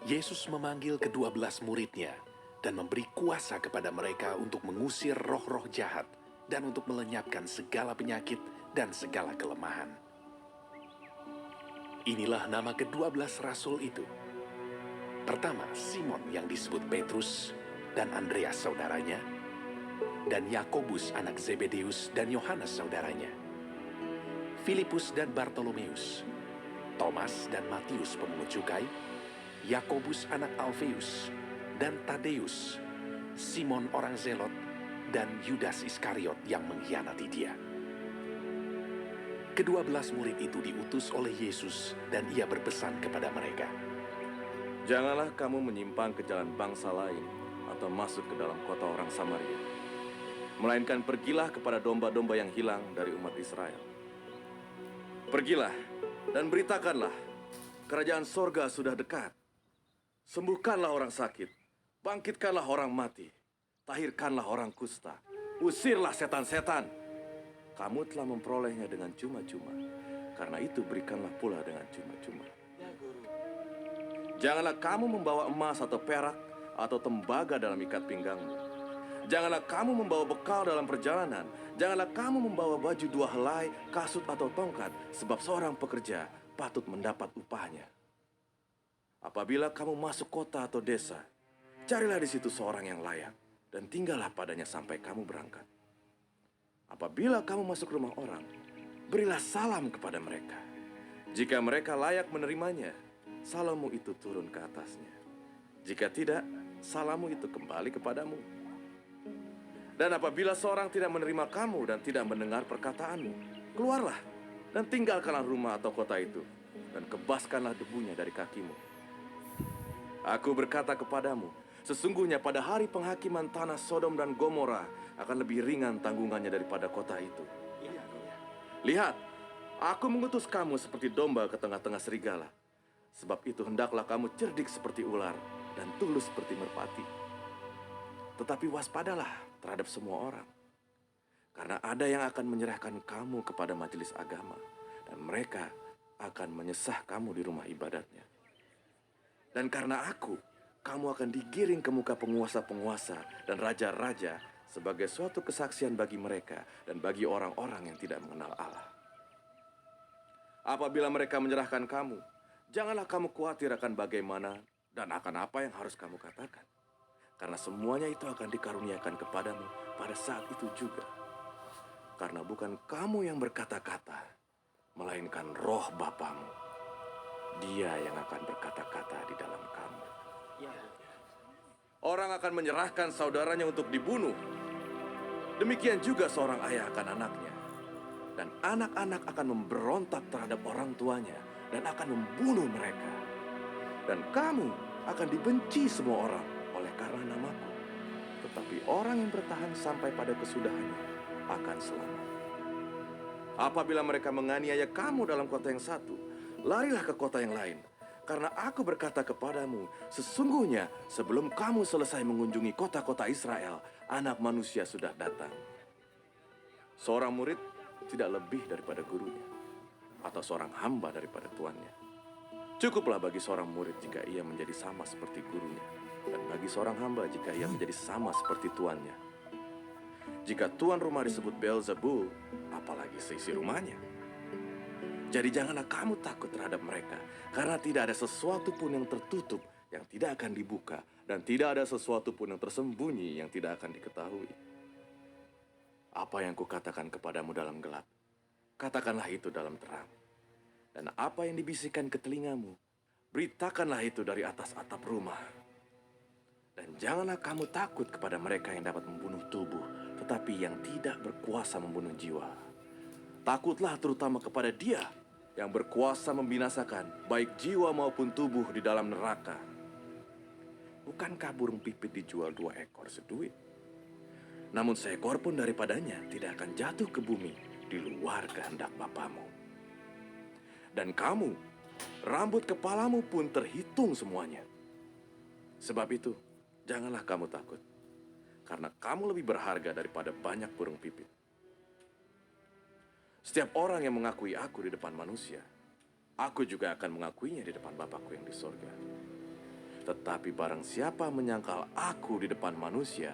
Yesus memanggil ke-12 muridnya dan memberi kuasa kepada mereka untuk mengusir roh-roh jahat dan untuk melenyapkan segala penyakit dan segala kelemahan. Inilah nama ke-12 rasul itu. Pertama, Simon yang disebut Petrus dan Andreas saudaranya, dan Yakobus anak Zebedeus dan Yohanes saudaranya, Filipus dan Bartolomeus, Thomas dan Matius pemungut cukai, Yakobus anak Alfeus, dan Tadeus, Simon orang Zelot, dan Yudas Iskariot yang mengkhianati dia. Ke-12 murid itu diutus oleh Yesus dan ia berpesan kepada mereka, Janganlah kamu menyimpang ke jalan bangsa lain atau masuk ke dalam kota orang Samaria. Melainkan pergilah kepada domba-domba yang hilang dari umat Israel. Pergilah dan beritakanlah, kerajaan sorga sudah dekat. Sembuhkanlah orang sakit, bangkitkanlah orang mati, tahirkanlah orang kusta, usirlah setan-setan. Kamu telah memperolehnya dengan cuma-cuma, karena itu berikanlah pula dengan cuma-cuma. Janganlah kamu membawa emas atau perak atau tembaga dalam ikat pinggangmu. Janganlah kamu membawa bekal dalam perjalanan. Janganlah kamu membawa baju 2 helai, kasut atau tongkat, sebab seorang pekerja patut mendapat upahnya. Apabila kamu masuk kota atau desa, carilah di situ seorang yang layak, dan tinggallah padanya sampai kamu berangkat. Apabila kamu masuk rumah orang, berilah salam kepada mereka. Jika mereka layak menerimanya, salammu itu turun ke atasnya. Jika tidak, salammu itu kembali kepadamu. Dan apabila seorang tidak menerima kamu dan tidak mendengar perkataanmu, keluarlah dan tinggalkanlah rumah atau kota itu, dan kebaskanlah debunya dari kakimu. Aku berkata kepadamu, sesungguhnya pada hari penghakiman tanah Sodom dan Gomora akan lebih ringan tanggungannya daripada kota itu. Lihat, aku mengutus kamu seperti domba ke tengah-tengah serigala. Sebab itu hendaklah kamu cerdik seperti ular dan tulus seperti merpati. Tetapi waspadalah terhadap semua orang. Karena ada yang akan menyerahkan kamu kepada majelis agama, dan mereka akan menyesah kamu di rumah ibadatnya. Dan karena aku, kamu akan digiring ke muka penguasa-penguasa dan raja-raja sebagai suatu kesaksian bagi mereka dan bagi orang-orang yang tidak mengenal Allah. Apabila mereka menyerahkan kamu, janganlah kamu khawatir akan bagaimana dan akan apa yang harus kamu katakan. Karena semuanya itu akan dikaruniakan kepadamu pada saat itu juga. Karena bukan kamu yang berkata-kata, melainkan roh Bapamu. Dia yang akan berkata-kata di dalam kamu. Orang akan menyerahkan saudaranya untuk dibunuh. Demikian juga seorang ayah akan anaknya. Dan anak-anak akan memberontak terhadap orang tuanya dan akan membunuh mereka. Dan kamu akan dibenci semua orang oleh karena namaku. Tetapi orang yang bertahan sampai pada kesudahannya akan selamat. Apabila mereka menganiaya kamu dalam kota yang satu, larilah ke kota yang lain. Karena aku berkata kepadamu, sesungguhnya sebelum kamu selesai mengunjungi kota-kota Israel, Anak Manusia sudah datang. Seorang murid tidak lebih daripada gurunya, atau seorang hamba daripada tuannya. Cukuplah bagi seorang murid jika ia menjadi sama seperti gurunya, dan bagi seorang hamba jika ia menjadi sama seperti tuannya. Jika tuan rumah disebut Beelzebul, apalagi seisi rumahnya. Jadi janganlah kamu takut terhadap mereka, karena tidak ada sesuatu pun yang tertutup yang tidak akan dibuka, dan tidak ada sesuatu pun yang tersembunyi yang tidak akan diketahui. Apa yang kukatakan kepadamu dalam gelap, katakanlah itu dalam terang. Dan apa yang dibisikkan ke telingamu, beritakanlah itu dari atas atap rumah. Dan janganlah kamu takut kepada mereka yang dapat membunuh tubuh, tetapi yang tidak berkuasa membunuh jiwa. Takutlah terutama kepada Dia yang berkuasa membinasakan baik jiwa maupun tubuh di dalam neraka. Bukankah burung pipit dijual 2 ekor seduit? Namun seekor pun daripadanya tidak akan jatuh ke bumi di luar kehendak Bapamu. Dan kamu, rambut kepalamu pun terhitung semuanya. Sebab itu, janganlah kamu takut, karena kamu lebih berharga daripada banyak burung pipit. Setiap orang yang mengakui aku di depan manusia, aku juga akan mengakuinya di depan Bapakku yang di sorga. Tetapi barang siapa menyangkal aku di depan manusia,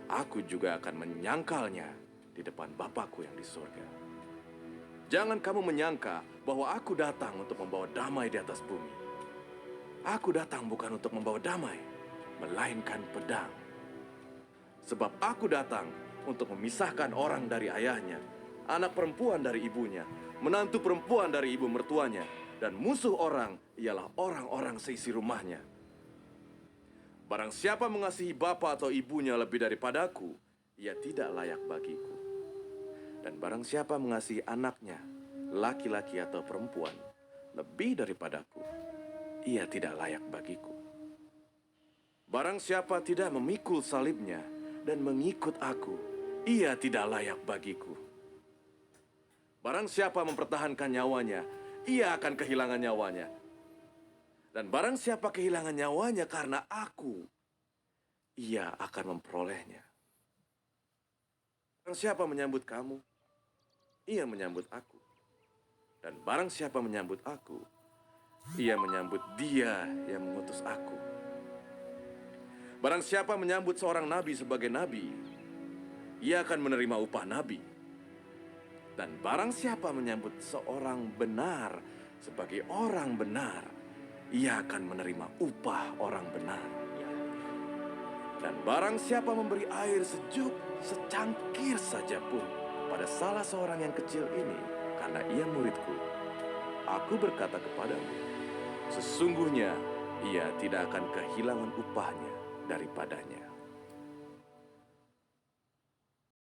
aku juga akan menyangkalnya di depan Bapakku yang di surga. Jangan kamu menyangka bahwa aku datang untuk membawa damai di atas bumi. Aku datang bukan untuk membawa damai, melainkan pedang. Sebab aku datang untuk memisahkan orang dari ayahnya, anak perempuan dari ibunya, menantu perempuan dari ibu mertuanya, dan musuh orang ialah orang-orang seisi rumahnya. Barang siapa mengasihi bapa atau ibunya lebih daripadaku, ia tidak layak bagiku. Dan barang siapa mengasihi anaknya, laki-laki atau perempuan, lebih daripadaku, ia tidak layak bagiku. Barang siapa tidak memikul salibnya dan mengikut aku, ia tidak layak bagiku. Barang siapa mempertahankan nyawanya, ia akan kehilangan nyawanya. Dan barang siapa kehilangan nyawanya karena aku, ia akan memperolehnya. Barang siapa menyambut kamu, ia menyambut aku. Dan barang siapa menyambut aku, ia menyambut Dia yang mengutus aku. Barang siapa menyambut seorang nabi sebagai nabi, ia akan menerima upah nabi. Dan barang siapa menyambut seorang benar sebagai orang benar, ia akan menerima upah orang benar. Dan barang siapa memberi air sejuk secangkir saja pun pada salah seorang yang kecil ini, karena ia muridku, aku berkata kepadamu, sesungguhnya ia tidak akan kehilangan upahnya daripadanya.